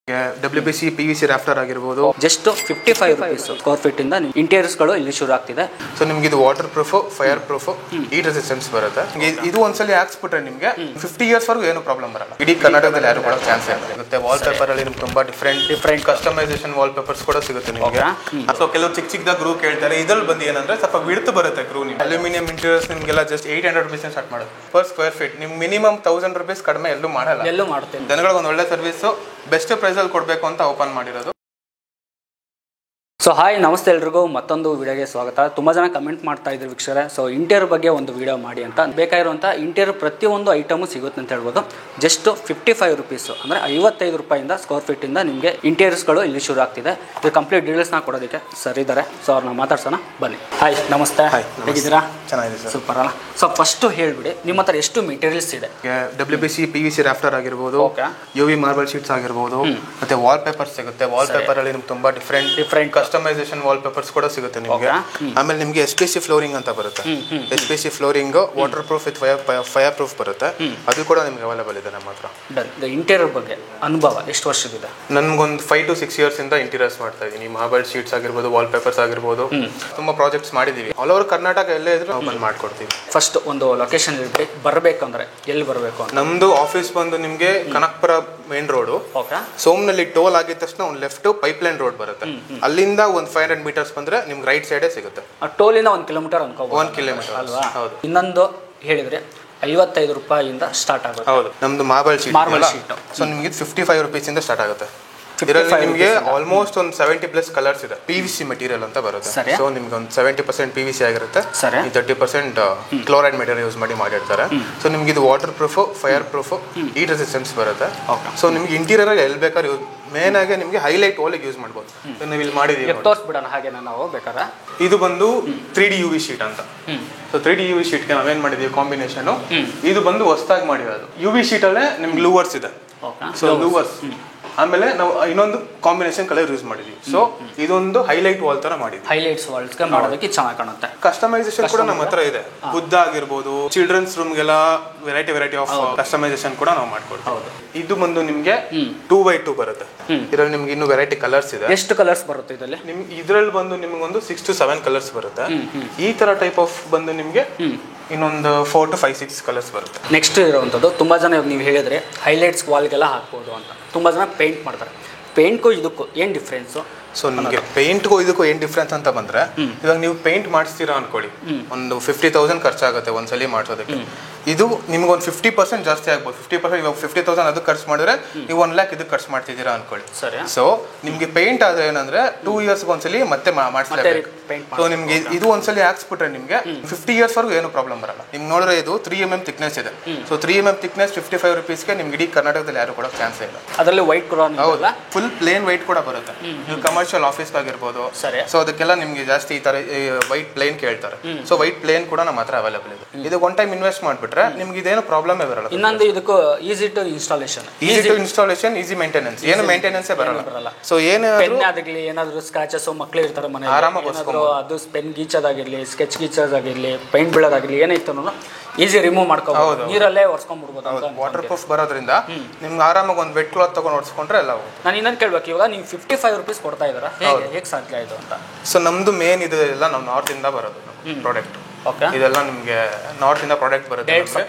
WBC PVC rafter ಆಗಿರಬಹುದು just 55 rupees square feet ಇಂದ ಇಂಟೀರಿಯರ್ಸ್ಗಳು ಇಲ್ಲಿ ಶುರು ಆಗ್ತಿದೆ. ಸೊ ನಿಮ್ಗೆ ಇದು water proof, fire proof, heat resistance ಬರುತ್ತೆ. ಇದು ಒಂದ್ಸಲಿ ಹಾಕ್ಸ್ಬಿಟ್ರೆ ನಿಮ್ಗೆ 50 ಇಯರ್ಸ್ ವರೆಗೂ ಏನು ಪ್ರಾಬ್ಲಮ್ ಬರಲ್ಲ. ಇಡೀ ಕರ್ನಾಟಕದಲ್ಲಿ ಯಾರು ಕೊಡೋ ಚಾನ್ಸ್ ಇರುತ್ತೆ. ವಾಲ್ ಪೇಪರ್ ಅಲ್ಲಿ ನಿಮ್ಗೆ ತುಂಬಾ ಡಿಫ್ರೆಂಟ್ ಕಸ್ಟಮೈಸೇಷನ್ ವಾಲ್ ಪೇಪರ್ಸ್ ಕೂಡ ಸಿಗುತ್ತೆ ನಿಮಗೆ. ಸೊ ಕೆಲವು ಚಿಕ್ಕದಾಗ ಗ್ರೂ ಕೇಳ್ತಾರೆ. ಇದ್ರಲ್ಲಿ ಬಂದು ಏನಂದ್ರೆ ಸ್ವಲ್ಪ ವಿಡ್ತ್ ಬರುತ್ತೆ ಗ್ರೂ. ನೀವು ಅಲ್ಯೂಮಿನಿಯಂ ಇಂಟೀರಿಯರ್ಸ್ ನಿಮ್ಗೆಲ್ಲ ಜಸ್ಟ್ 800 ರೂಪೀಸ್ ಸ್ಟಾರ್ಟ್ ಮಾಡೋದು ಪರ್ ಸ್ಕ್ವೇರ್ ಫೀಟ್. ನಿಮ್ಗೆ ಮಿನಿಮಮ್ 1000 ರೂಪೀಸ್ ಕಡಿಮೆ ಎಲ್ಲೂ ಮಾಡಲ್ಲ. ಎಲ್ಲೂ ಮಾಡ್ತೇನೆ. ಜನಗಳಿಗೆ ಒಂದು ಒಳ್ಳೆ ಸರ್ವಿಸ್ ಬೆಸ್ಟ್ ಪ್ರೈಸ್ ಅಲ್ಲಿ ಕೊಡಬೇಕು ಅಂತ ಓಪನ್ ಮಾಡಿರೋದು. ಸೊ ಹಾಯ್, ನಮಸ್ತೆ ಎಲ್ರಿಗೂ, ಮತ್ತೊಂದು ವಿಡಿಯೋಗೆ ಸ್ವಾಗತ. ತುಂಬ ಜನ ಕಮೆಂಟ್ ಮಾಡ್ತಾ ಇದ್ರು ವೀಕ್ಷಕರೇ, ಸೊ ಇಂಟೀರಿಯರ್ ಬಗ್ಗೆ ಒಂದು ವಿಡಿಯೋ ಮಾಡಿ ಅಂತ. ಬೇಕಾಗಿರುವಂಥ ಇಂಟೀರಿಯರ್ ಪ್ರತಿಯೊಂದು ಐಟಮು ಸಿಗುತ್ತೆ ಅಂತ ಹೇಳ್ಬೋದು. ಜಸ್ಟ್ 55 ರೂಪೀಸು ಅಂದರೆ 55 ರೂಪಾಯಿಂದ ಸ್ಕ್ವೇರ್ ಫೀಟಿಂದ ನಿಮಗೆ ಇಂಟೀರಿಯರ್ಸ್ಗಳು ಇಲ್ಲಿ ಶುರು ಆಗ್ತಿದೆ. ಇದು ಕಂಪ್ಲೀಟ್ ಡೀಟೇಲ್ಸ್ನ ಕೊಡೋದಕ್ಕೆ ಸರ್ ಇದ್ದಾರೆ. ಸೊ ಅವ್ರನ್ನ ಮಾತಾಡ್ಸೋಣ ಬನ್ನಿ. ಹಾಯ್, ನಮಸ್ತೆ. ಹೇಗಿದ್ದೀರಾ? ಚೆನ್ನಾಗಿದೆ ಸರ್. ಸೂಪರ್ ಅಲ್ಲ. ಸೊ ಫಸ್ಟು ಹೇಳ್ಬಿಡಿ, ನಿಮ್ಮ ಹತ್ರ ಎಷ್ಟು ಮೆಟೀರಿಯಲ್ಸ್ ಇದೆ? WBC PVC ರಾಫ್ಟರ್ ಆಗಿರ್ಬೋದು, UV ಮಾರ್ಬಲ್ ಶೀಟ್ಸ್ ಆಗಿರ್ಬೋದು, ಮತ್ತೆ ವಾಲ್ ಪೇಪರ್ ಸಿಗುತ್ತೆ. ವಾಲ್ ಪೇಪರ್ ಅಲ್ಲಿ ನಿಮ್ಗೆ ತುಂಬಾ ಡಿಫ್ರೆಂಟ್ ಕಸ್ಟಮೈಸೇಷನ್ ವಾಲ್ ಪೇಪರ್ಸ್ ಕೂಡ ಸಿಗುತ್ತೆ ನಿಮಗೆ. ಆಮೇಲೆ ನಿಮಗೆ SPC ಫ್ಲೋರಿಂಗ್ ಅಂತ ಬರುತ್ತೆ. SPC flooring water proof with fire proof ಬರುತ್ತೆ. ಅದು ಕೂಡ ನಿಮ್ಗೆ ಅವೈಲೇಬಲ್ ಇದೆ ನಮ್ಮ ಹತ್ರ. ಇಂಟೀರಿಯರ್ ಬಗ್ಗೆ ಅನುಭವ ಎಷ್ಟು ವರ್ಷದಿದೆ? ನನ್ಗೊಂದು 5 to 6 years ಇಂದ ಇಂಟೀರಿಯರ್ಸ್ ಮಾಡ್ತಾ ಇದ್ದೀನಿ. ಮಾರ್ಬಲ್ ಶೀಟ್ಸ್ ಆಗಿರ್ಬೋದು, ವಾಲ್ ಪೇಪರ್ಸ್ ಆಗಿರ್ಬೋದು, ತುಂಬಾ ಪ್ರಾಜೆಕ್ಟ್ಸ್ ಮಾಡಿದೀವಿ. ಆಲ್ ಓವರ್ ಕರ್ನಾಟಕ ಎಲ್ಲೇ ಇದ್ರು ನಾವು ಬಂದು ಮಾಡ್ಕೊಡ್ತೀವಿ. ಫಸ್ಟ್ ಒಂದು ಲೊಕೇಶನ್ ಬರಬೇಕಂದ್ರೆ ಎಲ್ಲಿ ಬರಬೇಕು? ನಮ್ದು ಆಫೀಸ್ ಬಂದು ನಿಮ್ಗೆ ಕನಕಪುರ ಮೇನ್ ರೋಡ್, ಸೋಮನಲ್ಲಿ ಟೋಲ್ ಆಗಿದ ತಕ್ಷಣ ಒಂದು ಲೆಫ್ಟ್ ಪೈಪ್ಲೈನ್ ರೋಡ್ ಬರುತ್ತೆ. ಅಲ್ಲಿಂದ ಒಂದು 500 ಮೀಟರ್ಸ್ ಬಂದ್ರೆ ನಿಮ್ಗೆ ರೈಟ್ ಸೈಡೇ ಸಿಗುತ್ತೆ. ಟೋಲಿಂದ 1 ಕಿಲೋಮೀಟರ್ ಅನ್ಕೋಬಹುದು. 1 ಕಿಲೋಮೀಟರ್ ಅಲ್ವಾ? ಇನ್ನೊಂದು ಹೇಳಿದ್ರೆ 55 ರೂಪಾಯಿಯಿಂದ ಸ್ಟಾರ್ಟ್ ಆಗುತ್ತೆ. ಹೌದು, ನಮ್ದು ಮಾರ್ಬಲ್ ಶೀಟ್. ಸೊ ನಿಮ್ಗೆ 55 ರೂಪೀಸ್ ಇಂದ ಸ್ಟಾರ್ಟ್ ಆಗುತ್ತೆ. ಇದರಲ್ಲಿ ನಿಮಗೆ ಆಲ್ಮೋಸ್ಟ್ ಒಂದು 70+ ಕಲರ್ಸ್ ಇದೆ. PVC ಮೆಟೀರಿಯಲ್ ಅಂತ ಬರುತ್ತೆ. ಸೊ ನಿಮ್ಗೆ ಒಂದು 70% PVC ಆಗಿರುತ್ತೆ, 30% ಕ್ಲೋರೈಡ್ ಮೆಟೀರಿಯಲ್ ಯೂಸ್ ಮಾಡಿರ್ತಾರೆ. ಸೊ ನಿಮ್ಗೆ ಇದು water proof, fire proof, heat resistance ಬರುತ್ತೆ. ಸೊ ನಿಮ್ಗೆ ಇಂಟೀರಿಯರ್ ಎಲ್ಲಿ ಬೇಕಾದ್ರೆ ಮೇನ್ ಆಗಿ ನಿಮ್ಗೆ ಹೈಲೈಟ್ ವಾಲಿಗೆ ಯೂಸ್ ಮಾಡ್ಬೋದು. ನೀವು ಇಲ್ಲಿ ಮಾಡಿದೀವಿ, ತೋರಿಸ್ಬಿಡೋಣ ಹಾಗೆ ನಾವು ಬೇಕಾದ್ರೆ. ಇದು ಬಂದು 3D UV ಶೀಟ್ ಅಂತ. ಸೊ 3D UV ಶೀಟ್ಗೆ ನಾವೇನ್ ಮಾಡಿದೀವಿ ಕಾಂಬಿನೇಷನ್. ಇದು ಬಂದು ಹೊಸದಾಗಿ ಮಾಡಿರೋದು. UV ಶೀಟ್ ಅಲ್ಲೇ ನಿಮ್ಗೆ ಲೂವರ್ಸ್ ಇದೆ. ಸೊ ಲೂವರ್ಸ್ ಆಮೇಲೆ ನಾವು ಇನ್ನೊಂದು ಕಾಂಬಿನೇಷನ್ ಕಲರ್ ಯೂಸ್ ಮಾಡಿದೀವಿ. ಸೊ ಇದೊಂದು ಹೈಲೈಟ್ ವಾಲ್ ತರ ಮಾಡಿದ್ವಿ. ಹೈಲೈಟ್ಸ್ ವಾಲ್ಸ್ ಮಾಡೋದಕ್ಕೆ ಚೆನ್ನಾಗಿ ಕಾಣುತ್ತೆ. ಕಸ್ಟಮೈಸೇಷನ್ ಕೂಡ ನಮ್ಮ ಹತ್ರ ಇದೆ. ಬುದ್ಧ ಆಗಿರ್ಬೋದು, ಚಿಲ್ಡ್ರನ್ಸ್ ರೂಮ್ಗೆಲ್ಲ ವೆರೈಟಿ ಆಫ್ ಕಸ್ಟಮೈಸೇಷನ್ ಕೂಡ ನಾವು ಮಾಡ್ಕೊಡ್ತೀವಿ. ಇದು ಬಂದು ನಿಮ್ಗೆ 2x2 ಬರುತ್ತೆ. ಇದರಲ್ಲಿ ನಿಮ್ಗೆ ಇನ್ನು ವೆರೈಟಿ ಕಲರ್ಸ್ ಇದೆ. ಎಷ್ಟು ಕಲರ್ಸ್ ಬರುತ್ತೆ ಇದರಲ್ಲಿ? ಇದ್ರಲ್ಲಿ ಬಂದು ನಿಮ್ಗೊಂದು 6 to 7 ಕಲರ್ಸ್ ಬರುತ್ತೆ. ಈ ತರ ಟೈಪ್ ಆಫ್ ಬಂದು ನಿಮ್ಗೆ ಇನ್ನೊಂದು 4 to 5, 6 ಕಲರ್ಸ್ ಬರುತ್ತೆ. ನೆಕ್ಸ್ಟ್ ಇರುವಂಥದ್ದು ತುಂಬಾ ಜನ ನೀವು ಹೇಳಿದ್ರೆ ಹೈಲೈಟ್ಸ್ ವಾಲ್ಗೆಲ್ಲ ಹಾಕ್ಬೋದು ಅಂತ. ತುಂಬಾ ಜನ ಪೇಂಟ್ ಮಾಡ್ತಾರೆ. ಪೇಂಟ್ಗೂ ಇದಕ್ಕೂ ಏನು ಡಿಫ್ರೆನ್ಸು? ಸೊ ನಿಮಗೆ ಪೇಂಟ್ಗೂ ಇದಕ್ಕೂ ಏನು ಡಿಫ್ರೆನ್ಸ್ ಅಂತ ಬಂದ್ರೆ, ಇವಾಗ ನೀವು ಪೇಂಟ್ ಮಾಡಿಸ್ತೀರಾ ಅನ್ಕೊಳ್ಳಿ, ಒಂದು 50,000 ಖರ್ಚಾಗುತ್ತೆ ಒಂದ್ಸಲಿ ಮಾಡಿಸೋದಕ್ಕೆ. ಇದು ನಿಮ್ಗೆ ಒಂದು 50% ಜಾಸ್ತಿ ಆಗ್ಬೋದು. 50%, ಇವಾಗ 50,000 ಅದಕ್ಕೆ ಖರ್ಚು ಮಾಡಿದ್ರೆ ನೀವು 1 lakh ಇದಕ್ಕೆ ಖರ್ಚು ಮಾಡ್ತಿದ್ದೀರಾ ಅನ್ಕೊಳ್ಳಿ. ಸೊ ನಿಮ್ಗೆ ಪೇಂಟ್ ಆದ್ರೆ ಏನಂದ್ರೆ 2 years ಒಂದ್ಸಲಿ ಮತ್ತೆ ಮಾಡಿಸ್ಲೇಬೇಕು. ಸೊ ನಿಮ್ಗೆ ಇದು ಒಂದ್ಸಲಿ ಹಾಕ್ಸ್ಬಿಟ್ರೆ ನಿಮ್ಗೆ 50 years ವರೆಗೂ ಏನು ಪ್ರಾಬ್ಲಮ್ ಬರಲ್ಲ. ನಿಮ್ಗೆ ನೋಡಿದ್ರೆ ಇದು 3 mm ಥಿಕ್ನೆಸ್ ಇದೆ. ಸೊ 3 mm ಥಿಕ್ನೆಸ್ 55 ರೂಪೀಸ್ಗೆ ನಿಮ್ಗೆ ಇಡೀ ಕರ್ನಾಟಕದಲ್ಲಿ ಯಾರು ಕೊಡೋಕೆ ಚಾನ್ಸ್ ಇಲ್ಲ. ಅದರಲ್ಲಿ ವೈಟ್ ಕೂಡ ಹೌದಾ, ಫುಲ್ ಪ್ಲೇನ್ ವೈಟ್ ಕೂಡ ಬರುತ್ತೆ. ನೀವು ಕಮರ್ಷಿಯಲ್ ಆಫೀಸ್ ಆಗಿರ್ಬೋದು, ಸೊ ಅದಕ್ಕೆಲ್ಲ ನಿಮ್ಗೆ ಜಾಸ್ತಿ ಈ ತರ ವೈಟ್ ಪ್ಲೇನ್ ಕೇಳ್ತಾರೆ. ಸೊ ವೈಟ್ ಪ್ಲೇನ್ ಕೂಡ ನಮ್ಮ ಹತ್ರ ಅವೈಲೇಬಲ್ ಇದೆ. ಇದು ಒನ್ ಟೈಮ್ ಇನ್ವೆಸ್ಟ್ ಮಾಡ್ಬಿಟ್ರೆ ನಿಮ್ಗೆ ಇದೇನು ಪ್ರಾಬ್ಲಮ್ ಬರಲ್ಲ. ಇನ್ನೊಂದು ಇದಕ್ಕೂ easy to installation, easy maintenance, ಏನು ಮೇಂಟೆನೆನ್ಸ್ ಬರಲ್ಲ. ಸೊ ಏನಾದಾಗಲಿ ಏನಾದ್ರು ಸ್ಕ್ರಾಚಸ್ ಮಕ್ಳು ಇರ್ತಾರೆ ಮನೆ, ಆರಾಮಾಗಿ ಅದು ಪೆನ್ ಗೀಚೋದಾಗಿರ್ಲಿ, ಸ್ಕೆಚ್ ಗೀಚೋದಾಗಿರ್ಲಿ, ಪೇಂಟ್ ಬೀಳೋದಾಗಿರ್ಲಿ, ಏನಾಯ್ತು ಈಸಿ ರಿಮೂವ್ ಮಾಡ್ಕೋಬಹುದು. ನೀರಲ್ಲೇ ಒರೆಸ್ಕೊಂಡ್ಬಿಡ್ಬೋದು. ವಾಟರ್ ಪ್ರೂಫ್ ಬರೋದ್ರಿಂದ ನಿಮ್ಗೆ ಆರಾಮಾಗಿ ಒಂದು ವೆಟ್ ಕ್ಲಾತ್ ತಗೊಂಡು ಒರೆಸ್ಕೊಂಡ್ರೆ ಎಲ್ಲ. ನಾನು ಇನ್ನೊಂದು ಕೇಳ್ಬೇಕು, ಇವಾಗ ನೀವು 55 ರೂಪೀಸ್ ಕೊಡ್ತಾ ಇದ್ದೀರಾ, ಹೇಗೆ ಸಾಧ್ಯ ಇದು ಅಂತ? ಸೊ ನಮ್ದು ಮೇನ್ ಇದು ಎಲ್ಲ ನಾವು ನಾರ್ತ್ ಇಂದ ಬರೋದು ಪ್ರಾಡಕ್ಟ್. ಇದೆಲ್ಲ ನಿಮ್ಗೆ ನಾರ್ತ್ ಇಂದ ಪ್ರಾಡಕ್ಟ್ ಬರುತ್ತೆ.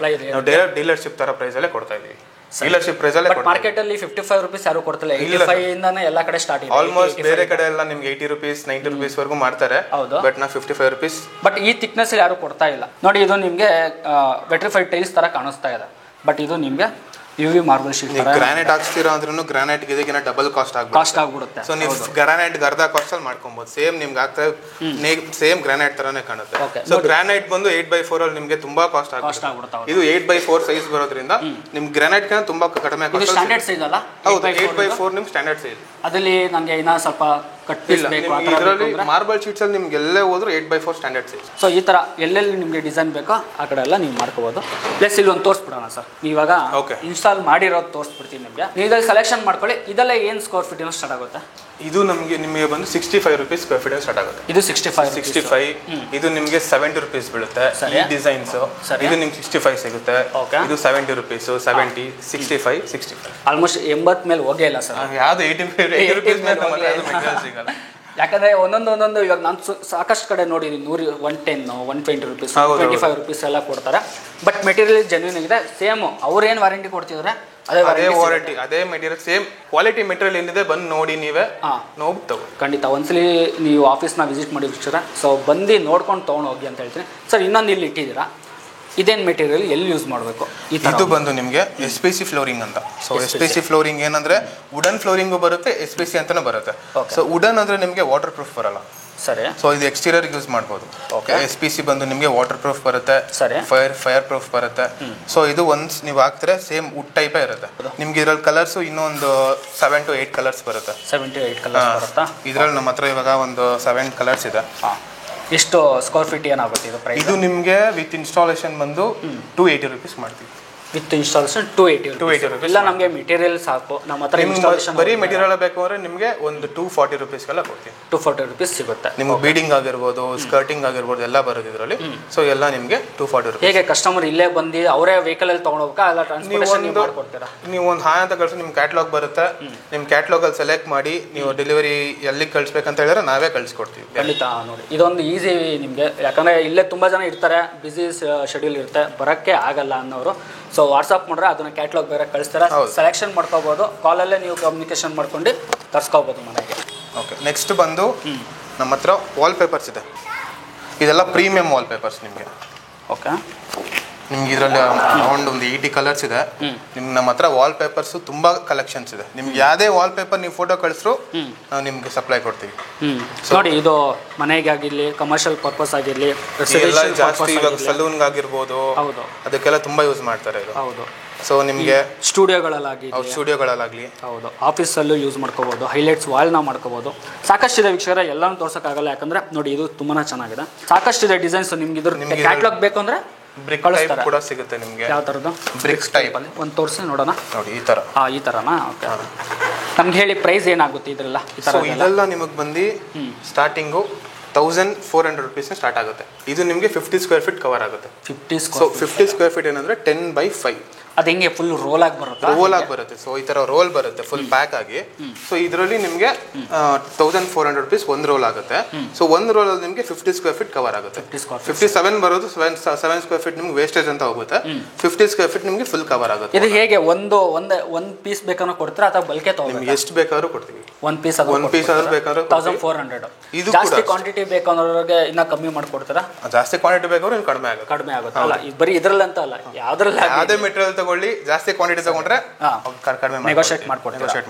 ನಾವು ಡೈರೆಕ್ಟ್ ಡೀಲರ್ಶಿಪ್ ತರ ಪ್ರೈಸ್ ಅಲ್ಲೇ ಕೊಡ್ತಾ ಇದೀವಿ. ಡೀಲರ್ಶಿಪ್ ಪ್ರೈಸ್ ಅಲ್ಲೇ ಮಾರ್ಕೆಟ್ ಅಲ್ಲಿ 55 ರೂಪೀಸ್ ಯಾರು ಕೊಡ್ತಿಲ್ಲ. 85 ಇಂದಾನೆ ಎಲ್ಲ ಕಡೆ ಸ್ಟಾರ್ಟ್ ಇದೆ. ಆಲ್ಮೋಸ್ಟ್ ಬೇರೆ ಕಡೆ ಎಲ್ಲ ನಿಮ್ಗೆ 80 ರೂಪೀಸ್ 90 ರೂಪೀಸ್ ವರೆಗೂ ಮಾಡ್ತಾರೆ. ಬಟ್ ನಾವು 55 ರೂಪೀಸ್. ಬಟ್ ಈ ಥಿಕ್ನೆಸ್ ಯಾರು ಕೊಡ್ತಾ ಇಲ್ಲ ನೋಡಿ. ಇದು ನಿಮ್ಗೆ ವೆಟ್ರಿಫೈಡ್ ಟೈಲ್ಸ್ ತರ ಕಾಣಿಸ್ತಾ ಇದೆ. ಬಟ್ ಇದು ನಿಮ್ಗೆ UV ಮಾರ್ಬಲ್ ಶೀಟ್. ಗ್ರಾನೈಟ್ ಹಾಕ್ಸ್ತೀರಾ ಅಂದ್ರೂ ಗ್ರಾನೈಟ್ ಇದಕ್ಕಿಂತ ಡಬಲ್ ಕಾಸ್ಟ್ ಆಗ್ಬಿಡುತ್ತೆ. ಸೊ ನೀವು ಗ್ರಾನೈಟ್ ಅರ್ಧ ಕಾಸ್ಟ್ ಅಲ್ಲಿ ಮಾಡ್ಕೊಬಹುದು. ಸೇಮ್ ನಿಮ್ಗೆ ಆಗ್ತದೆ, ಸೇಮ್ ಗ್ರಾನೈಟ್ ತರಾನೇ ಕಾಣುತ್ತೆ. ಸೊ ಗ್ರಾನೈಟ್ ಬಂದು 8x4 ಅಲ್ಲಿ ನಿಮ್ಗೆ ತುಂಬಾ ಕಾಸ್ಟ್ ಆಗುತ್ತೆ. ಇದು 8x4 ಸೈಜ್ ಬರೋದ್ರಿಂದ ನಿಮ್ಗೆ ಗ್ರಾನೈಟ್ ತುಂಬಾ ಕಡಿಮೆ ಕಾಸ್ಟ್. ಸ್ಟ್ಯಾಂಡರ್ಡ್ ಸೈಜ್ ಅಲ್ಲ? ಹೌದು, 8x4 ನಿಮ್ ಸ್ಟ್ಯಾಂಡರ್ಡ್ ಸೈಜ್. ಅದರಲ್ಲಿ ನನಗೆ ಇನ್ನ ಸ್ವಲ್ಪ ಕಟ್ ಪೀಸ್ ಬೇಕು ಆ ಥರ ಇದರಲ್ಲಿ ಮಾರ್ಬಲ್ ಶೀಟ್ಸ್ ಅಲ್ಲಿ ನಿಮ್ಗೆ ಎಲ್ಲೇ ಹೋದ್ರು 8x4 ಸ್ಟ್ಯಾಂಡರ್ಡ್ ಸೈಜ್. ಸೊ ಈ ಥರ ಎಲ್ಲೆಲ್ಲಿ ನಿಮಗೆ ಡಿಸೈನ್ ಬೇಕೋ ಆ ಕಡೆ ಎಲ್ಲ ನೀವು ಮಾಡ್ಕೋಬೋದು. ಪ್ಲಸ್ ಇಲ್ಲಿ ಒಂದು ತೋರಿಸ್ಬಿಡೋಣ ಸರ್, ನೀವಾಗ ಇನ್ಸ್ಟಾಲ್ ಮಾಡಿರೋದು ತೋರಿಸ್ಬಿಡ್ತೀನಿ ನಿಮಗೆ. ನೀವು ಇದರಲ್ಲಿ ಸೆಲೆಕ್ಷನ್ ಮಾಡ್ಕೊಳ್ಳಿ. ಇದೆಲ್ಲ ಏನು ಸ್ಕ್ವೇರ್ ಫೀಟ್ ಏನೋ ಸ್ಟಾರ್ಟ್ ಆಗುತ್ತೆ? ಇದು ನಿಮಗೆ ಬಂದು 65 ರೂಪೀಸ್ ಸ್ಕ್ವೇರ್ ಫೀಟ್ ಸ್ಟಾರ್ಟ್ ಆಗುತ್ತೆ. ಇದು 65 ಇದು ನಿಮಗೆ 70 ರೂಪೀಸ್ ಬೀಳುತ್ತೆ. ಈ ಡಿಸೈನ್ಸ್ ಇದು ನಿಮ್ಗೆ 65 ಸಿಗುತ್ತೆ. ಇದು 70 ರೂಪೀಸ್, 70, 65 ಆಲ್ಮೋಸ್ಟ್ 80 ಮೇಲೆ ಹೋಗೇ ಇಲ್ಲ ಸರ್. ಯಾವ್ದು 80 ರೂಪೀಸ್ ಮೇಲೆ ಸಿಗಲ್ಲ. ಯಾಕಂದ್ರೆ ಒಂದೊಂದು ಇವಾಗ ನಾನು ಸಾಕಷ್ಟು ಕಡೆ ನೋಡಿದ್ದೀನಿ 110, 120 ರೂಪೀಸ್, 25 ರೂಪೀಸ್ ಎಲ್ಲ ಕೊಡ್ತಾರೆ. ಬಟ್ ಮೆಟೀರಿಯಲ್ ಜೆನ್ಯೂನ್ ಆಗಿದೆ. ಸೇಮ್ ಅವ್ರೇನು ವಾರಂಟಿ ಕೊಡ್ತಿದ್ರೆ ಅದೇ ವಾರಂಟಿ, ಅದೇ ಮೆಟೀರಿಯಲ್, ಸೇಮ್ ಕ್ವಾಲಿಟಿ ಮೆಟೀರಿಯಲ್ ಏನಿದೆ ಬಂದು ನೋಡಿ ನೀವೇ ನೋಡಿ ತಗೊಳ್ಳಿ. ಖಂಡಿತ ಒಂದ್ಸಲಿ ನೀವು ಆಫೀಸ್ನ ವಿಸಿಟ್ ಮಾಡಿ ಬಿಡ್ತೀರಾ. ಸೊ ಬಂದು ನೋಡ್ಕೊಂಡು ತೊಗೊಂಡು ಹೋಗಿ ಅಂತ ಹೇಳ್ತೀನಿ ಸರ್. ಇನ್ನೊಂದು ಇಲ್ಲಿ ಇಟ್ಟಿದ್ದೀರಾ, ಇದೇನು ಮೆಟೀರಿಯಲ್, ಎಲ್ಲಿ ಯೂಸ್ ಮಾಡಬೇಕು? ಇದು ಬಂದು ನಿಮಗೆ SPC ಫ್ಲೋರಿಂಗ್ ಅಂತ. ಸೊ SPC ಫ್ಲೋರಿಂಗ್ ಏನಂದ್ರೆ ವುಡನ್ ಫ್ಲೋರಿಂಗು ಬರುತ್ತೆ, SPC ಅಂತಾನೆ ಬರುತ್ತೆ. ಸೊ ವುಡನ್ ಅಂದ್ರೆ ನಿಮಗೆ ವಾಟರ್ ಪ್ರೂಫ್ ಬರಲ್ಲ. ಸರಿ. ಸೊ ಇದು ಎಕ್ಸ್ಟೀರಿಯರ್ ಯೂಸ್ ಮಾಡ್ಬೋದು. SPC ಬಂದು ನಿಮಗೆ ವಾಟರ್ ಪ್ರೂಫ್ ಬರುತ್ತೆ, ಫೈರ್ ಪ್ರೂಫ್ ಬರುತ್ತೆ. ಸೊ ಇದು ಒನ್ಸ್ ನೀವು ಹಾಕ್ತಾರೆ ಸೇಮ್ ವುಡ್ ಟೈಪೇ ಇರುತ್ತೆ. ನಿಮ್ಗೆ ಇದ್ರಲ್ಲಿ ಕಲರ್ಸ್ ಇನ್ನೊಂದು 7 to 8 ಕಲರ್ಸ್ ಬರುತ್ತೆ. 7 to 8 ಕಲರ್ಸ್ ಬರುತ್ತಾ? ಇದ್ರಲ್ಲಿ ನಮ್ಮ ಹತ್ರ ಇವಾಗ ಒಂದು 7 ಕಲರ್ಸ್ ಇದೆ. ಎಷ್ಟು ಸ್ಕ್ವೇರ್ ಫೀಟ್ ಏನಾಗುತ್ತೆ ಇದು ಪ್ರೈಸ್? ಇದು ನಿಮಗೆ ವಿತ್ ಇನ್ಸ್ಟಾಲೇಷನ್ ಬಂದು 280 ರೂಪೀಸ್ ಮಾಡ್ತೀವಿ. With installation 280 rupees. ಇಲ್ಲ ನಮಗೆ ಮೆಟೀರಿಯಲ್ ಸಾಕು, ನಮ್ಮ ಹತ್ರ ಇನ್ಸ್ಟಾಲೇಷನ್ ಬರೀ ಮೆಟೀರಿಯಲ್ ಬೇಕು ಅಂದ್ರೆ ನಿಮಗೆ ಒಂದು 240 ರೂಪೀಸ್ಗೆಲ್ಲ ಕೊಡ್ತೀವಿ. 240 ರೂಪೀಸ್ ಸಿಗುತ್ತೆ. ನಿಮ್ಗೆ ಬೀಡಿಂಗ್ ಆಗಿರ್ಬೋದು, ಸ್ಕರ್ಟಿಂಗ್ ಆಗಿರ್ಬೋದು ಎಲ್ಲ ಬರೋದು ಇದರಲ್ಲಿ. ಸೊ ಎಲ್ಲ ನಿಮಗೆ 240 ರೂಪೀಸ್. ಹೇಗೆ ಕಸ್ಟಮರ್ ಇಲ್ಲೇ ಬಂದು ಅವರೇ ವೆಹಿಕಲ್ ಅಲ್ಲಿ ತಗೊಂಡು ಹೋಗ್ಬೇಕಾ, ಎಲ್ಲ ಟ್ರಾನ್ಸ್ಪೋರ್ಟೇಷನ್ ನೀವು ಮಾಡ್ಕೊಡ್ತೀರಾ? ನೀವು ಒಂದು ಹಾಯ್ ಅಂತ ಕಳಿಸಿ ನಿಮ್ಮ ಕ್ಯಾಟ್ಲಾಗ್ ಬರುತ್ತೆ. ನಿಮ್ಮ ಕ್ಯಾಟ್ಲಾಗ್ ಅಲ್ಲಿ ಸೆಲೆಕ್ಟ್ ಮಾಡಿ ನೀವು ಡೆಲಿವರಿ ಎಲ್ಲಿಗೆ ಕಳಿಸ್ಬೇಕಂತ ಹೇಳಿದ್ರೆ ನಾವೇ ಕಳಿಸ್ಕೊಡ್ತೀವಿ. ಖಂಡಿತ ನೋಡಿ, ಇದೊಂದು ಈಸಿ ನಿಮಗೆ. ಯಾಕಂದ್ರೆ ಇಲ್ಲೇ ತುಂಬಾ ಜನ ಇರ್ತಾರೆ, ಬಿಸಿ ಶೆಡ್ಯೂಲ್ ಇರುತ್ತೆ, ಬರೋಕ್ಕೆ ಆಗಲ್ಲ ಅನ್ನೋರು. ಸೊ ವಾಟ್ಸಪ್ ಮಾಡ್ರೆ ಅದನ್ನ ಕ್ಯಾಟ್ಲಾಗ್ ಬೇರೆ ಕಳಿಸ್ತಾರೆ, ಸೆಲೆಕ್ಷನ್ ಮಾಡ್ಕೋಬೋದು. ಕಾಲಲ್ಲೇ ನೀವು ಕಮ್ಯುನಿಕೇಶನ್ ಮಾಡ್ಕೊಂಡು ತರಿಸ್ಕೋಬೋದು ಮನೆಗೆ. ಓಕೆ, ನೆಕ್ಸ್ಟ್ ಬಂದು ನಮ್ಮ ಹತ್ರ ವಾಲ್ ಪೇಪರ್ಸ್ ಇದೆ. ಇದೆಲ್ಲ ಪ್ರೀಮಿಯಂ ವಾಲ್ ಪೇಪರ್ಸ್ ನಿಮಗೆ. ಓಕೆ, ನಿಮ್ಗೆ ಇದರಲ್ಲಿ ಅರೌಂಡ್ ಒಂದು 80 ಕಲರ್ಸ್ ಇದೆ. ನಿಮ್ಗೆ ನಮ್ಮ ಹತ್ರ ವಾಲ್ ಪೇಪರ್ಸ್ ತುಂಬಾ ಕಲೆಕ್ಷನ್ಸ್ ಇದೆ. ನಿಮ್ಗೆ ಯಾವುದೇ ವಾಲ್ ಪೇಪರ್ ನೀವು ಫೋಟೋ ಕಳಿಸ್ರು ನಾವು ನಿಮ್ಗೆ ಸಪ್ಲೈ ಕೊಡ್ತೀವಿ. ನೋಡಿ, ಇದು ಮನೆಗೆ ಆಗಿರ್ಲಿ, ಕಮರ್ಷಿಯಲ್ ಪರ್ಪಸ್ ಆಗಿರ್ಲಿ, ಜಾಸ್ತಿ ಇವಾಗ ಸಲೂನ್ಗೆ ಆಗಿರ್ಬೋದು, ಹೌದು, ಅದಕ್ಕೆಲ್ಲ ತುಂಬಾ ಯೂಸ್ ಮಾಡ್ತಾರೆ ಇದು. ಹೌದು. ಸೊ ನಿಮಗೆ ಸ್ಟುಡಿಯೋಗಳಲ್ಲಾಗಲಿ, ಹೌದು, ಆಫೀಸಲ್ಲೂ ಯೂಸ್ ಮಾಡ್ಕೋಬಹುದು. ಹೈಲೈಟ್ಸ್ ವಾಲ್ನ ಮಾಡ್ಕೋಬಹುದು. ಸಾಕಷ್ಟಿದೆ ವೀಕ್ಷಕರ, ಎಲ್ಲಾನು ತೋರ್ಸೋಕ್ಕಾಗಲ್ಲ. ಯಾಕಂದ್ರೆ ನೋಡಿ, ಇದು ತುಂಬಾನೇ ಚೆನ್ನಾಗಿದೆ. ಸಾಕಷ್ಟಿದೆ ಡಿಸೈನ್ಸ್. ನಿಮ್ಗೆ ಇದ್ರ ಕ್ಯಾಟ್ಲಾಗ್ ಬೇಕು ಅಂದ್ರೆ ಬ್ರಿಕ್ ಟೈಪ್ ಕೂಡ ಸಿಗುತ್ತೆ ನಿಮಗೆ. ಯಾವ ತರದ್ದು? ಬ್ರಿಕ್ ಟೈಪ್ ಅಲ್ಲಿ ಒಂದು ತೋರಿಸಿ ನೋಡೋಣ. ನೋಡಿ, ಈ ತರ. ಈ ತರನಾ? ಓಕೆ, ನಮ್ಗೆ ಹೇಳಿ ಪ್ರೈಸ್ ಏನಾಗುತ್ತೆ ಇದೆಲ್ಲ? ಸೊ ಇದೆಲ್ಲ ನಿಮಗೆ ಬಂದು ಸ್ಟಾರ್ಟಿಂಗು 1400 ರೂಪೀಸ್ ಸ್ಟಾರ್ಟ್ ಆಗುತ್ತೆ. ಇದು ನಿಮಗೆ 50 ಸ್ಕ್ವೇರ್ ಫೀಟ್ ಕವರ್ ಆಗುತ್ತೆ. 50 ಸ್ಕ್ವೇರ್ ಫೀಟ್ ಏನಂದ್ರೆ 10x5. ಅದು ಹೆಂಗೆ ಫುಲ್ ರೋಲ್ ಆಗಿ ಬರುತ್ತೆ? ಸೊ ಈ ತರ ರೋಲ್ ಬರುತ್ತೆ ಫುಲ್ ಪ್ಯಾಕ್ ಆಗಿ. ಸೊ ಇದರಲ್ಲಿ ನಿಮಗೆ 1400 ರೂಪೀಸ್ ಒಂದು ರೋಲ್ ಆಗುತ್ತೆ. ಸೊ ಒಂದು ರೋಲ್ ಅಲ್ಲಿ ನಿಮಗೆ 50 ಸ್ಕ್ವೇರ್ ಫೀಟ್ ಕವರ್ ಆಗುತ್ತೆ. 57 ಬರೋದು 7 ಸ್ಕ್ವೇರ್ ಫೀಟ್ ನಿಮ್ಗೆ ವೇಸ್ಟೇಜ್ ಅಂತ ಹೋಗುತ್ತೆ. 50 ಸ್ಕ್ವೇರ್ ಫೀಟ್ ನಿಮಗೆ ಫುಲ್ ಕವರ್ ಆಗುತ್ತೆ. ಇದು ಹೇಗೆ ಒಂದು ಪೀಸ್ ಬೇಕಾದ್ರೂ ಕೊಡ್ತೀರಾ ಅಥವಾ ಬಲ್ಕೆ ತಗೋತೀರಾ? ನಿಮ್ಗೆ ಎಷ್ಟು ಬೇಕಾದ್ರೂ ಕೊಡ್ತೀವಿ. ಒಂದು ಪೀಸ್ ಆದ್ರೂ ಬೇಕಾದ್ರೂ 1400. ಇದು ಜಾಸ್ತಿ ಕ್ವಾಂಟಿಟಿ ಬೇಕಂದ್ರೆ ಇನ್ನ ಕಮ್ಮಿ ಮಾಡ್ಕೊಡ್ತೀರಾ? ಜಾಸ್ತಿ ಕ್ವಾಂಟಿಟಿ ಬೇಕಾದ್ರೂ ಇನ್ನು ಕಡಿಮೆ ಆಗುತ್ತೆ. ಅಲ್ಲ, ಬರೀ ಇದ್ರಲ್ಲಿ ಅಂತ ಅಲ್ಲ, ಯಾವ್ದೇ ಮೆಟೀರಿಯಲ್ ತಗೊಳ್ಳಿ, ಜಾಸ್ತಿ ಕ್ವಾಂಟಿಟಿ ತಗೊಂಡ್ರೆ ಕಡಿಮೆ ನೆಗೋಷಿಯೇಟ್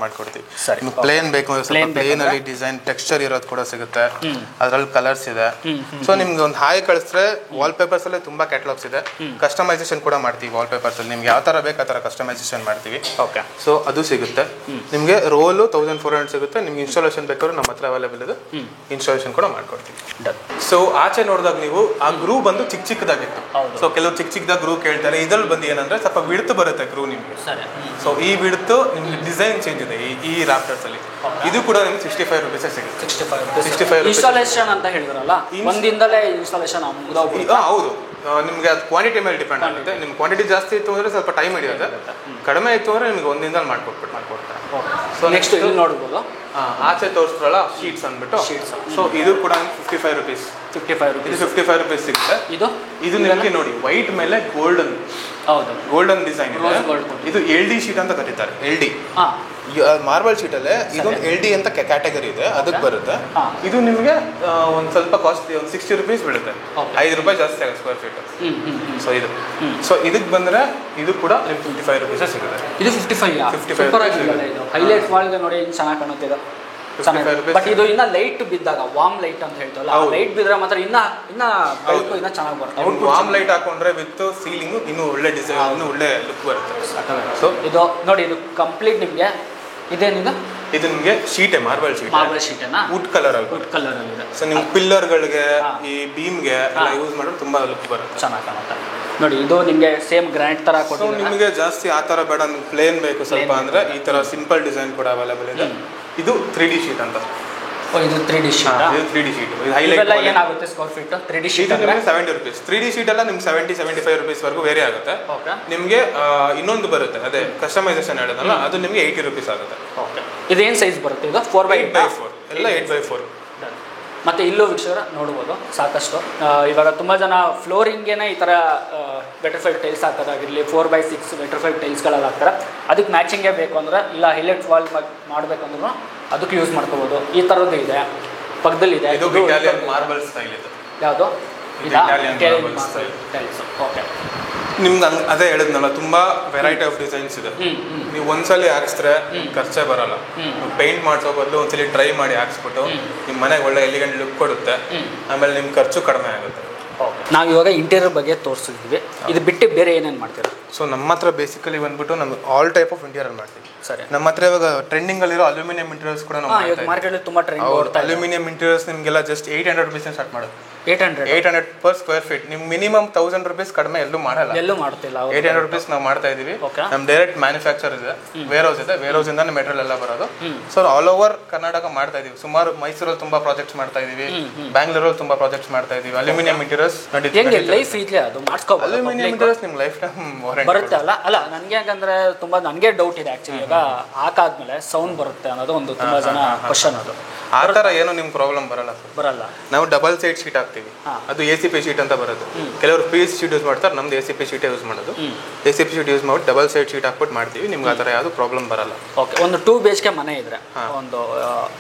ಮಾಡ್ಕೊಡ್ತೀವಿ. ಪ್ಲೇನ್ ಬೇಕು ಅಂದ್ರೆ ಪ್ಲೇನ್ ಅಲ್ಲಿ ಡಿಸೈನ್ ಟೆಕ್ಸ್ಚರ್ ಇರೋದು ಕೂಡ ಸಿಗುತ್ತೆ. ಅದ್ರಲ್ಲಿ ಕಲರ್ಸ್ ಇದೆ. ಸೊ ನಿಮ್ಗೆ ಒಂದು ಹಾಯ್ ಕಳಿಸಿದ್ರೆ ವಾಲ್ ಪೇಪರ್ಸ್ ಅಲ್ಲಿ ತುಂಬಾ ಕ್ಯಾಟಲಾಗ್ಸ್ ಇದೆ. ಕಸ್ಟಮೈಸೇಷನ್ ಕೂಡ ಮಾಡ್ತೀವಿ ವಾಲ್ ಪೇಪರ್ಸ್ ಅಲ್ಲಿ. ನಿಮ್ಗೆ ಯಾವ ತರ ಬೇಕು ಆ ತರ ಕಸ್ಟಮೈಸೇಷನ್ ಮಾಡ್ತೀವಿ. ಓಕೆ, ಸೊ ಅದು ಸಿಗುತ್ತೆ ನಿಮ್ಗೆ. ರೋಲು 1400 ಸಿಗುತ್ತೆ. ನಿಮ್ಗೆ ಇನ್ಸ್ಟಾಲೇಷನ್ ಬೇಕಾದ್ರೆ ನಮ್ಮ ಹತ್ರ ಅವೈಲೇಬಲ್ ಇದೆ, ಇನ್ಸ್ಟಾಲೇಷನ್ ಕೂಡ ಮಾಡ್ಕೊಡ್ತೀವಿ. ಸೊ ಆಚೆ ನೋಡಿದಾಗ ನೀವು ಆ ಗ್ರೂ ಬಂದು ಚಿಕ್ಕದಾಗಿತ್ತು. ಸೊ ಕೆಲವು ಚಿಕ್ಕದಾಗ ಗ್ರೂ ಕೇಳ್ತಾರೆ. ಇದ್ರಲ್ಲಿ ಬಂದು ಏನಂದ್ರೆ ಸ್ವಲ್ಪ ವಿಡ್ತ್ ಬರುತ್ತೆ ಗ್ರೂ ನಿಮ್ಗೆ. ಸೊ ಈ ವಿಡ್ತ್ ನಿಮ್ಗೆ ಡಿಸೈನ್ ಚೇಂಜ್ ಇದೆ ಈ ರಾಫ್ಟರ್ಸ್ ಅಲ್ಲಿ. ಇದು ಕೂಡ ನಿಮ್ಗೆ 65 ರೂಪೀಸ್ ಸಿಗುತ್ತೆ. 65 ಇನ್ಸ್ಟಾಲೇಷನ್ ಅಂತ ಹೇಳಿದ್ರಲ್ಲ, ಒಂದಿಂದಲೇ ಇನ್ಸ್ಟಾಲೇಷನ್ ಹೌದು. ನಿಮ್ಗೆ ಅದು ಕ್ವಾಂಟಿಟಿ ಮೇಲೆ ಡಿಪೆಂಡ್ ಆಗುತ್ತೆ. ನಿಮ್ಗೆ ಕ್ವಾಂಟಿಟಿ ಜಾಸ್ತಿ ಇತ್ತು ಅಂದ್ರೆ ಸ್ವಲ್ಪ ಟೈಮ್ ಹಿಡಿಯುತ್ತೆ. ಕಡಿಮೆ ಇತ್ತು ಅಂದ್ರೆ ನಿಮ್ಗೆ ಒಂದಿಂದ ಮಾಡ್ಕೊಡ್ತಾರೆ. ಸೊ ನೆಕ್ಸ್ಟ್ ಇಲ್ಲಿ ನೋಡ್ಬೋದು, ಆಚೆ ತೋರಿಸ್ತಾರಲ್ಲ ಶೀಟ್ಸ್ ಅಂದ್ಬಿಟ್ಟು. ಸೊ ಇದು ಕೂಡ 55 ರೂಪೀಸ್. 55 ರೂಪೀಸ್ ಸಿಗುತ್ತೆ. ಇದು ನಿಮಗೆ ನೋಡಿ ವೈಟ್ ಮೇಲೆ ಗೋಲ್ಡನ್ ಡಿಸೈನ್ ಇದೆ. ಇದು LD ಶೀಟ್ ಅಂತ ಕರೀತಾರೆ. LD ಮಾರ್ಬಲ್ ಶೀಟ್ ಅಲ್ಲೇ ಇದೊಂದು LD ಅಂತ ಕ್ಯಾಟಗರಿ ಇದೆ, ಅದಕ್ಕೆ ಬರುತ್ತೆ. ಇದು ನಿಮಗೆ ಒಂದು ಸ್ವಲ್ಪ ಕಾಸ್ಟ್ಲಿ, ಒಂದು 60 ರೂಪೀಸ್ ಬೀಳುತ್ತೆ. 5 ರೂಪಾಯಿ ಜಾಸ್ತಿ ಆಗುತ್ತೆ ಸ್ಕ್ವೇರ್ ಫೀಟ್. ಸೊ ಇದಕ್ಕೆ ಬಂದ್ರೆ ಇದು ಕೂಡ 55 ರೂಪೀಸ್ ಸಿಗುತ್ತೆ. ಇದು 55 ಹೈಲೈಟ್ ವಾಲ್ಗೆ ನೋಡಿ ಚೆನ್ನಾಗಿ ಕಾಣುತ್ತೆ. ಬಟ್ ಇದು ಇನ್ನ ಲೈಟ್ ಬಿದ್ದಾಗ, ವಾರ್ಮ್ ಲೈಟ್ ಅಂತ ಹೇಳ್ತಲ್ಲ, ಲೈಟ್ ಬಿದ್ರೆ ಮಾತ್ರ ಇನ್ನ ಬೆಳಕು ಇನ್ನ ಚೆನ್ನಾಗಿ ಬರುತ್ತೆ. ವಾರ್ಮ್ ಲೈಟ್ ಹಾಕೊಂಡ್ರೆ ವಿತ್ ಸೀಲಿಂಗ್ ಇನ್ನೂ ಒಳ್ಳೆ ಡಿಸೈನ್, ಇನ್ನೂ ಒಳ್ಳೆ ಲುಕ್ ಬರುತ್ತೆ. ಸೊ ಇದು ನೋಡಿ, ಇದು ಕಂಪ್ಲೀಟ್ ನಿಮಗೆ ಇದೇನಿದೆ? ಇದು ನಿಮಗೆ ಶೀಟೆ, ಮಾರ್ಬಲ್ ಶೀಟೇನಾ? ವುಡ್ ಕಲರ್ ಅಲ್ಲಿ ಸೊ ನಿಮ್ಗೆ ಪಿಲ್ಲರ್ಗಳಿಗೆ ಈ ಬೀಮ್ಗೆ ಎಲ್ಲ ಯೂಸ್ ಮಾಡಿದ್ರೆ ತುಂಬಾ ಲುಕ್ ಬರುತ್ತೆ, ಚೆನ್ನಾಗಿ ಕಾಣುತ್ತೆ. ನೋಡಿ ಇದು ನಿಮಗೆ ಸೇಮ್ ಗ್ರ್ಯಾಂಡ್ ತರ ಕೊಟ್ಟಿದ್ದಾರೆ. ನಿಮಗೆ ಜಾಸ್ತಿ ಆ ತರ ಬೇಡ, ನಿಮ್ಗೆ ಪ್ಲೇನ್ ಬೇಕು ಸ್ವಲ್ಪ ಅಂದ್ರೆ ಈ ತರ ಸಿಂಪಲ್ ಡಿಸೈನ್ ಕೂಡ ಅವೈಲೇಬಲ್ ಇದೆ. ಇದು 3D ಶೀಟ್ ಅಂತ. ಇದು 3D ಶೀಟ್. ಇದು 3D ಶೀಟ್. ಇದು ಹೈಲೈಟ್ ಏನಾಗುತ್ತೆ ಸ್ಕ್ವೇರ್ ಫೀಟ್ 3D ಶೀಟ್ ಅಂದ್ರೆ 70 ರೂಪೀಸ್. 3D ಶೀಟ್ ಎಲ್ಲ ನಿಮ್ಗೆ 70-75 ರೂಪೀಸ್ ವರೆಗೂ ವೇರಿ ಆಗುತ್ತೆ. ನಿಮಗೆ ಇನ್ನೊಂದು ಬರುತ್ತೆ, ಅದೇ ಕಸ್ಟಮೈಸೇಷನ್ ಹೇಳಿದ್ನಲ್ಲ, ಅದು ನಿಮಗೆ 80 ರೂಪೀಸ್ ಆಗುತ್ತೆ. ಇದೇನು ಸೈಜ್ ಬರುತ್ತೆ? ಇದು 4x4 ಎಲ್ಲ 8x4. ಮತ್ತು ಇಲ್ಲೂ ವೀಕ್ಷಕರ ನೋಡ್ಬೋದು ಸಾಕಷ್ಟು. ಇವಾಗ ತುಂಬ ಜನ ಫ್ಲೋರಿಂಗೇನೆ ಈ ಥರ ವೆಟ್ರಿಫೈಡ್ ಟೈಲ್ಸ್ ಹಾಕೋದಾಗಿರಲಿ, 4x6 ವೆಟ್ರಿಫೈಡ್ ಟೈಲ್ಸ್ಗಳಲ್ಲಿ ಹಾಕ್ತಾರೆ. ಅದಕ್ಕೆ ಮ್ಯಾಚಿಂಗೇ ಬೇಕು ಅಂದರೆ, ಇಲ್ಲ ಹೈಲೈಟ್ ವಾಲ್ ಮಾಡಬೇಕಂದ್ರೂ ಅದಕ್ಕೆ ಯೂಸ್ ಮಾಡ್ಕೋಬೋದು. ಈ ಥರದ್ದು ಇದೆ, ಪಕ್ಕದಲ್ಲಿದೆ. ಇದು ಇಟಾಲಿಯನ್ ಮಾರ್ಬಲ್ ಸ್ಟೈಲ್ ಇದೆ. ಯಾವುದು? ಟೈಲ್ಸ್. ಓಕೆ, ನಿಮ್ಗೆ ಅದೇ ಹೇಳಿದ್ನಲ್ಲ, ತುಂಬಾ ವೆರೈಟಿ ಆಫ್ ಡಿಸೈನ್ಸ್ ಇದೆ. ನೀವು ಒಂದ್ಸಲಿ ಹಾಕ್ಸಿದ್ರೆ ಖರ್ಚೇ ಬರಲ್ಲ. ಪೇಂಟ್ ಮಾಡಿಸೋ ಬದಲು ಒಂದ್ಸಲಿ ಟ್ರೈ ಮಾಡಿ ಹಾಕ್ಸ್ಬಿಟ್ಟು ನಿಮ್ಮ ಮನೆಗೆ ಒಳ್ಳೆ ಎಲಿಗೆಂಟ್ ಲುಕ್ ಕೊಡುತ್ತೆ. ಆಮೇಲೆ ನಿಮ್ಮ ಖರ್ಚು ಕಡಿಮೆ ಆಗುತ್ತೆ. ನಾವು ಇವಾಗ ಇಂಟೀರಿಯರ್ ಬಗ್ಗೆ ತೋರಿಸಿದ್ವಿ. ಇದು ಬಿಟ್ಟು ಬೇರೆ ಏನೇನು ಮಾಡ್ತೀರಾ? ಸೊ ನಮ್ಮ ಹತ್ರ ಬೇಸಿಕಲಿ ಬಂದ್ಬಿಟ್ಟು ನಮ್ಗೆ ಆಲ್ ಟೈಪ್ ಆಫ್ ಇಂಟೀರಿಯರ್ ಮಾಡ್ತೀವಿ. ಸರಿ. ನಮ್ಮ ಹತ್ರ ಇವಾಗ ಟ್ರೆಂಡಿಂಗ್ ಅಲ್ಲಿರೋ ಅಲ್ಯೂಮಿನಿಯಂ ಇಂಟೀರಿಯರ್ಸ್ ಕೂಡ ನಾವು ಮಾರ್ಕೆಟಲ್ಲಿ ತುಂಬಾ ಟ್ರೆಂಡ್. ಅಲ್ಯೂಮಿನಿಯಂ ಇಂಟೀರಿಯರ್ಸ್ ನಿಮಗೆಲ್ಲ ಜಸ್ಟ್ 800 ರೂಪೀಸ್ ಸ್ಟಾರ್ಟ್ ಮಾಡೋದು. 800 ಪರ್ ಸ್ಕ್ವೇರ್ ಫೀಟ್. ನಿಮ್ಗೆ ಮಿನಿಮಮ್ 1000 ರೂಪೀಸ್ ಕಡಿಮೆ ಎಲ್ಲೂ ಮಾಡಲ್ಲ. ಎಲ್ಲೂ ಮಾಡ್ತಿಲ್ಲ. 800 ರೂಪೀಸ್ ನಾವು ಮಾಡ್ತಾ ಇದೀವಿ. ನಮ್ ಡೈರೆಕ್ಟ್ ಮ್ಯಾನುಫ್ಯಾಕ್ಚರ್ ಇದೆ, ವೇರ್ ಹೌಸ್ ಇದೆ, ವೇರ್ ಹೌಸ್ ಇಂದಾನೆ ಮೆಟೀರಿಯಲ್ ಎಲ್ಲ ಬರೋದು. ಸೊ ಆಲ್ ಓವರ್ ಕರ್ನಾಟಕ ಮಾಡ್ತಾ ಇದೀವಿ. ಸುಮಾರು ಮೈಸೂರಲ್ಲಿ ತುಂಬಾ ಪ್ರಾಜೆಕ್ಟ್ಸ್ ಮಾಡ್ತಾ ಇದೀವಿ, ಬ್ಯಾಂಗ್ಳೂರಲ್ಲಿ ತುಂಬಾ ಪ್ರಾಜೆಕ್ಟ್ಸ್ ಮಾಡ್ತಾ ಇದೀವಿ. ಅಲ್ಯೂಮಿನಿಯಂ ಇಂಟೀರಿಯರ್ಸ್ ಲೈಫ್ ಇದೆ, ಅದು ಮಾಡಿಸ್ಕೋಬಹುದು. ಅಲ್ಯೂಮಿನಿಯಂ ಇಂಟೀರಿಯರ್ಸ್ ನಿಮ್ ಲೈಫ್ ಟೈಮ್ ಬರುತ್ತೆ ಅಲ್ಲ ನನ್ಗೆ ಯಾಕಂದ್ರೆ ತುಂಬಾ ನನಗೆ ಡೌಟ್ ಇದೆ ಆಕ್ಚುಲಿ. ಈಗ ಹಾಕಾದ್ಮೇಲೆ ಸೌಂಡ್ ಬರುತ್ತೆ ಅನ್ನೋದು ಒಂದು ತುಂಬಾ ಜನ ಕ್ವಶನ್. ಅದು ಆ ತರ ಏನು ನಿಮ್ ಪ್ರಾಬ್ಲಮ್ ಬರಲ್ಲ. ನಾವು ಡಬಲ್ ಸೈಡ್ ಶೀಟ್ ಹಾಕ್ತೀವಿ, ಅದು ACP ಶೀಟ್ ಅಂತ ಬರುತ್ತೆ. ಕೆಲವರು PVC ಶೀಟ್ ಯೂಸ್ ಮಾಡ್ತಾರೆ, ನಮ್ದು ACP ಶೀಟ್ ಯೂಸ್ ಮಾಡೋದು. ACP ಶೀಟ್ ಯೂಸ್ ಮಾಡಿ ಡಬಲ್ ಸೈಡ್ ಶೀಟ್ ಹಾಕ್ಬಿಟ್ಟು ಮಾಡ್ತೀವಿ. ನಿಮ್ಗೆ ಆ ಥರ ಯಾವುದು ಪ್ರಾಬ್ಲಮ್ ಬರಲ್ಲ. ಓಕೆ, ಒಂದು 2 BHK ಮನೆ ಇದ್ರೆ ಒಂದು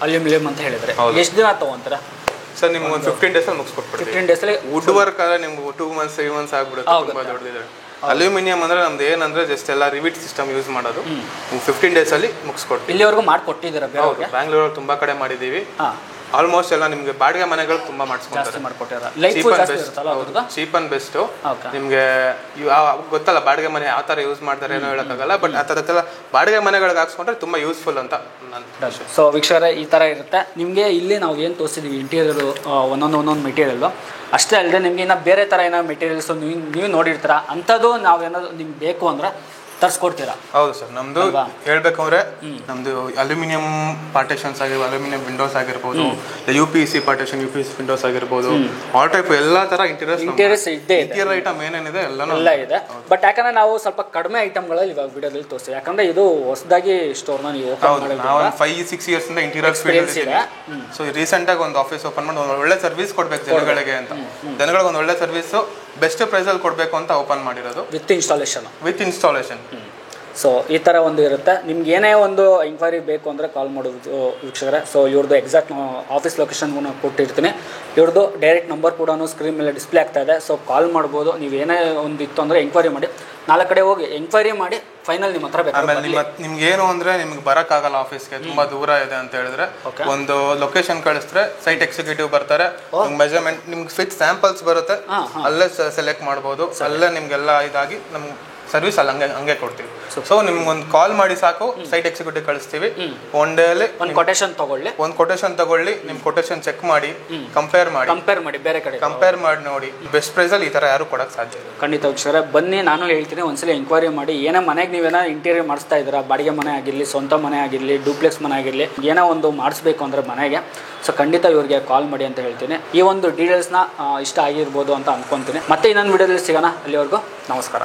ಅಲ್ಯೂಮಿನಿಯಂ ಅಂತ ಹೇಳಿದ್ರೆ ಎಷ್ಟು ದಿನ ತಗೊಂತಾರೆ ಸರ್? ನಿಮ್ಗೆ ಒಂದು 15 ಡೇಸ್ ಅಲ್ಲಿ ಮುಗಿಸ್ಕೊಟ್ಬಿಡ್ತೀವಿ. 15 ಡೇಸ್ ಅಲ್ಲಿ ವುಡ್ ವರ್ಕ್ ಆದ್ರೆ ನಿಮ್ಗೆ 2 months 3 months ಆಗ್ಬಿಡುತ್ತೆ. ತುಂಬಾ ದೊಡ್ಡದಿದೆ. ಅಲ್ಯೂಮಿನಿಯಂ ಅಂದ್ರೆ ನಮ್ದು ಏನಂದ್ರೆ ಜಸ್ಟ್ ಎಲ್ಲ ರಿವಿಟ್ ಸಿಸ್ಟಮ್ ಯೂಸ್ ಮಾಡೋದು. 15 ಡೇಸ್ ಅಲ್ಲಿ ಮುಗಿಸ್ಕೊಡ್ತೀವಿ. ಇಲ್ಲಿವರೆಗೂ ಮಾಡ್ಕೊಟ್ಟಿದ್ದೀರಾ? ಬ್ಯಾಂಗ್ಳೂರಲ್ಲಿ ತುಂಬಾ ಕಡೆ ಮಾಡಿದೀವಿ. ಆಲ್ಮೋಸ್ಟ್ ಎಲ್ಲ ನಿಮ್ಗೆ ಬಾಡಿಗೆ ಮನೆಗಳು ತುಂಬಾ ಮಾಡಿಸ್ಕೊತಾರೆ. Cheap and best. ನಿಮ್ಗೆ ಗೊತ್ತಲ್ಲ ಬಾಡಿಗೆ ಮನೆ ಯಾವ ತರ ಯೂಸ್ ಮಾಡ್ತಾರೆ ಏನೋ ಹೇಳಕ್ಕಾಗಲ್ಲ, ಬಟ್ ಆ ತರಕ್ಕೆಲ್ಲ ಬಾಡಿಗೆ ಮನೆಗಳಿಗೆ ಹಾಕ್ಸ್ಕೊಂಡ್ರೆ ತುಂಬಾ ಯೂಸ್ಫುಲ್ ಅಂತ. ಸೊ ವೀಕ್ಷಕರೇ, ಈ ತರ ಇರುತ್ತೆ ನಿಮ್ಗೆ. ಇಲ್ಲಿ ನಾವು ಏನು ತೋರಿಸಿದ್ವಿ ಇಂಟೀರಿಯರ್ ಒಂದೊಂದು ಮೆಟೀರಿಯಲ್ ಅಷ್ಟೇ ಅಲ್ಲದೆ, ನಿಮ್ಗೆ ಇನ್ನ ಬೇರೆ ತರ ಏನೋ ಮೆಟೀರಿಯಲ್ಸ್ ನೀವು ನೋಡಿರ್ತೀರ. ಅಂಥದ್ದು ನಾವೇನಾದ್ರು ನಿಮ್ಗೆ ಬೇಕು ಅಂದ್ರೆ ತರಿಸ್ಕೊಡ್ತೀರಾ? ಹೌದು ಸರ್, ನಮ್ದು ಹೇಳ್ಬೇಕಂದ್ರೆ ನಮ್ದು ಅಲ್ಯೂಮಿನಿಯಂ ಪಾರ್ಟೇಷನ್ಸ್ ಆಗಿರ್ಬೋದು, ಅಲ್ಯೂಮಿನಿಯಂ ವಿಂಡೋಸ್ ಆಗಿರ್ಬೋದು, UPVC ಪಾರ್ಟೇಷನ್, UPVC ವಿಂಡೋಸ್ ಆಗಿರ್ಬೋದು, ಆಲ್ ಟೈಪ್ ಎಲ್ಲಾ ತರ ಇಂಟೀರಿಯರ್ ಐಟಮ್ ಏನೇನಿದೆ ಎಲ್ಲ ಇದೆ. ಬಟ್ ಯಾಕಂದ್ರೆ ನಾವು ಸ್ವಲ್ಪ ಕಡಿಮೆ ಐಟಮ್ಗಳಲ್ಲಿ ಇವಾಗ ವಿಡಿಯೋದಲ್ಲಿ ತೋರಿಸ್ತೀವಿ. ಯಾಕಂದ್ರೆ ಇದು ಹೊಸದಾಗಿ ಸ್ಟೋರ್ನ ನೀವು ನಾವು 5-6 ಇಯರ್ಸ್ ಇಂದ ಇಂಟೀರಿಯರ್ ಫೀಲ್ಡ್ ಇದೆ. ಸೊ ರೀಸೆಂಟ್ ಆಗಿ ಒಂದು ಆಫೀಸ್ ಓಪನ್ ಮಾಡಿ ಒಂದು ಒಳ್ಳೆ ಸರ್ವಿಸ್ ಕೊಡ್ಬೇಕು ಜನಗಳಿಗೆ ಅಂತ, ಜನಗಳಿಗೆ ಒಂದು ಒಳ್ಳೆ ಸರ್ವಿಸ್ ಬೆಸ್ಟ್ ಪ್ರೈಸ್ ಅಲ್ಲಿ ಕೊಡಬೇಕು ಅಂತ ಓಪನ್ ಮಾಡಿರೋದು. With installation. ಸೊ ಈ ಥರ ಒಂದು ಇರುತ್ತೆ. ನಿಮ್ಗೆ ಏನೇ ಒಂದು ಎಂಕ್ವೈರಿ ಬೇಕು ಅಂದರೆ ಕಾಲ್ ಮಾಡೋದು ವೀಕ್ಷಕರೇ. ಸೊ ಇವ್ರದ್ದು ಎಕ್ಸಾಕ್ಟ್ ಆಫೀಸ್ ಲೊಕೇಶನ್ಗೂ ನಾನು ಕೊಟ್ಟಿರ್ತೀನಿ. ಇವ್ರದ್ದು ಡೈರೆಕ್ಟ್ ನಂಬರ್ ಕೂಡ ಸ್ಕ್ರೀನ್ ಮೇಲೆ ಡಿಸ್ಪ್ಲೇ ಆಗ್ತಾ ಇದೆ. ಸೊ ಕಾಲ್ ಮಾಡ್ಬೋದು. ನೀವು ಏನೇ ಒಂದು ಇತ್ತು ಅಂದರೆ ಎಂಕ್ವೈರಿ ಮಾಡಿ, 4 ಕಡೆ ಹೋಗಿ ಎಂಕ್ವೈರಿ ಮಾಡಿ ಫೈನಲ್ ನಿಮ್ಮ ಹತ್ರ ಬೇಕು. ಆಮೇಲೆ ನಿಮ್ಗೆ ಏನು ಅಂದರೆ ನಿಮ್ಗೆ ಬರೋಕ್ಕಾಗಲ್ಲ ಆಫೀಸ್ಗೆ, ತುಂಬ ದೂರ ಇದೆ ಅಂತ ಹೇಳಿದ್ರೆ ಒಂದು ಲೊಕೇಶನ್ ಕಳಿಸಿದ್ರೆ ಸೈಟ್ ಎಕ್ಸಿಕ್ಯೂಟಿವ್ ಬರ್ತಾರೆ, ಮೆಜರ್ಮೆಂಟ್ ನಿಮ್ಗೆ ಫಿಕ್ಸ್ ಸ್ಯಾಂಪಲ್ಸ್ ಬರುತ್ತೆ, ಅಲ್ಲೇ ಸೆಲೆಕ್ಟ್ ಮಾಡ್ಬೋದು. ಅಲ್ಲೇ ನಿಮ್ಗೆಲ್ಲ ಇದಾಗಿ ನಮ್ಗೆ ಸರ್ವಿಸ್ ಅಲ್ಲಿ ಹಂಗೆ ಕೊಡ್ತೀವಿ. ಸೊ ನಿಮ್ಗೊಂದು ಕಾಲ್ ಮಾಡಿ ಸಾಕು, ಸೈಟ್ ಎಕ್ಸಿಕ್ಯೂಟಿವ್ ಕಳಿಸ್ತೀವಿ. ಒನ್ ಡೇ ಅಲ್ಲಿ ಒಂದು ಕೊಟೇಶನ್ ತಗೊಳ್ಳಿ, ನಿಮ್ ಕೊಟೇಶನ್ ಚೆಕ್ ಮಾಡಿ ಕಂಪೇರ್ ಮಾಡಿ ಬೇರೆ ಕಡೆ ಕಂಪೇರ್ ಮಾಡಿ ನೋಡಿ. ಬೆಸ್ಟ್ ಪ್ರೈಸ್ ಅಲ್ಲಿ ಈ ತರ ಯಾರು ಕೊಡಕ್ ಸಾಧ್ಯ ಇಲ್ಲ. ಖಂಡಿತ ವೀಕ್ಷಕರೇ, ಬನ್ನಿ, ನಾನು ಹೇಳ್ತೀನಿ, ಒಂದ್ಸಲ ಎಂಕ್ವೈರಿ ಮಾಡಿ. ಏನೋ ಮನೆಗೆ ನೀವೇನೋ ಇಂಟೀರಿಯರ್ ಮಾಡಿಸ್ತಾ ಇದ್ದೀರಾ, ಬಾಡಿಗೆ ಮನೆ ಆಗಿರಲಿ, ಸ್ವಂತ ಮನೆ ಆಗಿರಲಿ, ಡೂಪ್ಲೆಕ್ಸ್ ಮನೆ ಆಗಿರಲಿ, ಏನೋ ಒಂದು ಮಾಡಿಸ್ಬೇಕು ಅಂದ್ರೆ ಮನೆಗೆ, ಸೊ ಖಂಡಿತ ಇವ್ರಿಗೆ ಕಾಲ್ ಮಾಡಿ ಅಂತ ಹೇಳ್ತೀನಿ. ಈ ಒಂದು ಡೀಟೇಲ್ಸ್ನ ಇಷ್ಟ ಆಗಿರ್ಬೋದು ಅಂತ ಅನ್ಕೊಂತೀನಿ. ಮತ್ತೆ ಇನ್ನೊಂದು ವಿಡಿಯೋದಲ್ಲಿ ಸಿಗೋಣ. ಅಲ್ಲಿವರೆಗೂ ನಮಸ್ಕಾರ.